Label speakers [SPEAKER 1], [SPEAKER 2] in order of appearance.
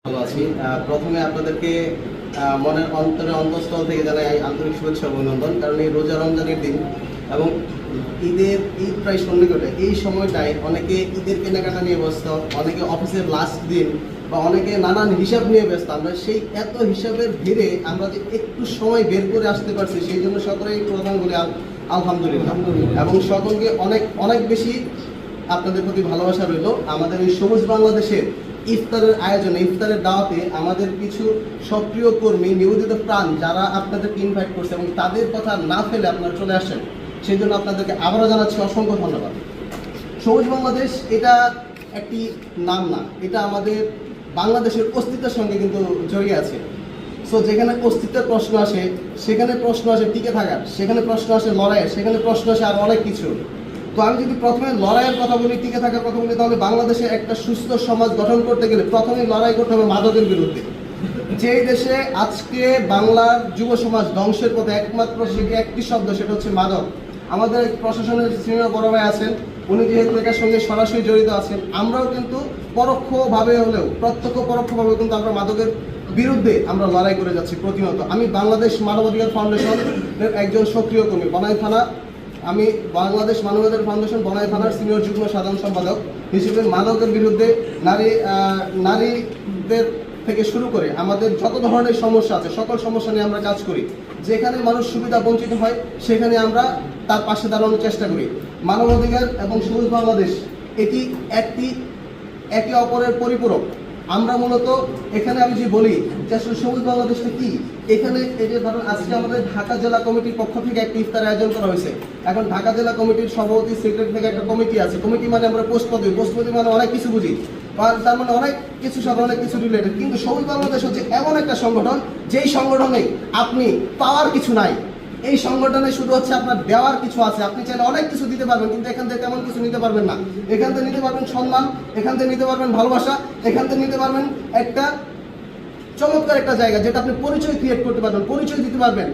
[SPEAKER 1] ভালো আছি। প্রথমে আপনাদেরকে মনের অন্তঃস্থল থেকে জানাই আন্তরিক শুভেচ্ছা অভিনন্দন। কারণ এই রোজা রমজানের দিন এবং ঈদ প্রায় সন্নিকটে। এই সময়টায় অনেকে ঈদের কেনাকাটা নিয়ে ব্যস্ত, অনেকে অফিসের লাস্ট দিন বা অনেকে নানান হিসাব নিয়ে ব্যস্ত। আমরা সেই এত হিসাবের ভিড়ে আমরা যে একটু সময় বের করে আসতে পারছি, সেই জন্য সকলেই প্রধান বলে আলহামদুলিল্লাহ। এবং সকলকে অনেক অনেক বেশি আপনাদের প্রতি ভালোবাসা রইল। আমাদের এই সবুজ বাংলাদেশের ইফতারের আয়োজনে, ইফতারের দাওয়াতে আমাদের কিছু সক্রিয় কর্মী, নিবেদিত প্রাণ যারা আপনাদেরকে ইনভাইট করছে এবং তাদের কথা না ফেলে আপনারা চলে আসেন, সেই জন্য আপনাদেরকে আবারও জানাচ্ছি অসংখ্য ধন্যবাদ। সবুজ বাংলাদেশ এটা একটি নাম না, এটা আমাদের বাংলাদেশের অস্তিত্বের সঙ্গে কিন্তু জড়িয়ে আছে। সো যেখানে অস্তিত্বের প্রশ্ন আসে সেখানে প্রশ্ন আসে টিকে থাকার, সেখানে প্রশ্ন আসে লড়াইয়ের, সেখানে প্রশ্ন আসে আর অনেক কিছু। তো আমি যদি প্রথমে লড়াইয়ের কথা বলি, টিকে থাকার কথা বলি, তাহলে বাংলাদেশে একটা সুস্থ সমাজ গঠন করতে গেলে প্রথমেই লড়াই করতে হবে মাদকের বিরুদ্ধে। যেই দেশে আজকে বাংলার যুব সমাজ ধ্বংসের পথে একমাত্র সেটি একটি শব্দ, সেটা হচ্ছে মাদক। আমাদের প্রশাসনের সিনিয়র বড় ভাই আছেন, উনি যেহেতু এটার সঙ্গে সরাসরি জড়িত আছেন, আমরাও কিন্তু পরোক্ষভাবে হলেও প্রত্যক্ষ পরোক্ষভাবে কিন্তু আমরা মাদকের বিরুদ্ধে আমরা লড়াই করে যাচ্ছি প্রতিনিয়ত। আমি বাংলাদেশ মানবাধিকার ফাউন্ডেশনের একজন সক্রিয় কর্মী, বনাই থানা। আমি বাংলাদেশ মানবাধিকার ফাউন্ডেশন বনাই থানার সিনিয়র যুগ্ম সাধারণ সম্পাদক হিসেবে মাদকের বিরুদ্ধে নারীদের থেকে শুরু করে আমাদের যত ধরনের সমস্যা আছে সকল সমস্যা নিয়ে আমরা কাজ করি। যেখানে মানুষ সুবিধা বঞ্চিত হয় সেখানে আমরা তার পাশে দাঁড়ানোর চেষ্টা করি। মানবাধিকার এবং সবুজ বাংলাদেশ এটি একে অপরের পরিপূরক। আমরা মূলত এখানে আমি যে বলি যে আসলে সবুজ বাংলাদেশটা কি, এখানে এই যে ধরুন আজকে আমাদের ঢাকা জেলা কমিটির পক্ষ থেকে একটা ইফতার আয়োজন করা হয়েছে। এখন ঢাকা জেলা কমিটির সভাপতি, সেক্রেটারি থেকে একটা কমিটি আছে। কমিটি মানে আমরা পোস্টপতি মানে অনেক কিছু বুঝি, তার মানে অনেক কিছু সাথে অনেক কিছু রিলেটেড। কিন্তু সবুজ বাংলাদেশ হচ্ছে এমন একটা সংগঠন যেই সংগঠনে আপনি পাওয়ার কিছু নাই, এই সংগঠনে শুধু হচ্ছে আপনার দেওয়ার কিছু আছে। আপনি চাইলে অনেক কিছু দিতে পারবেন, কিন্তু এখান থেকে তেমন কিছু নিতে পারবেন না। এখান থেকে নিতে পারবেন সম্মান, এখান থেকে নিতে পারবেন ভালোবাসা, এখান থেকে নিতে পারবেন একটা চমৎকার একটা জায়গা যেটা আপনি পরিচয় ক্রিয়েট করতে পারবেন, পরিচয় দিতে পারবেন।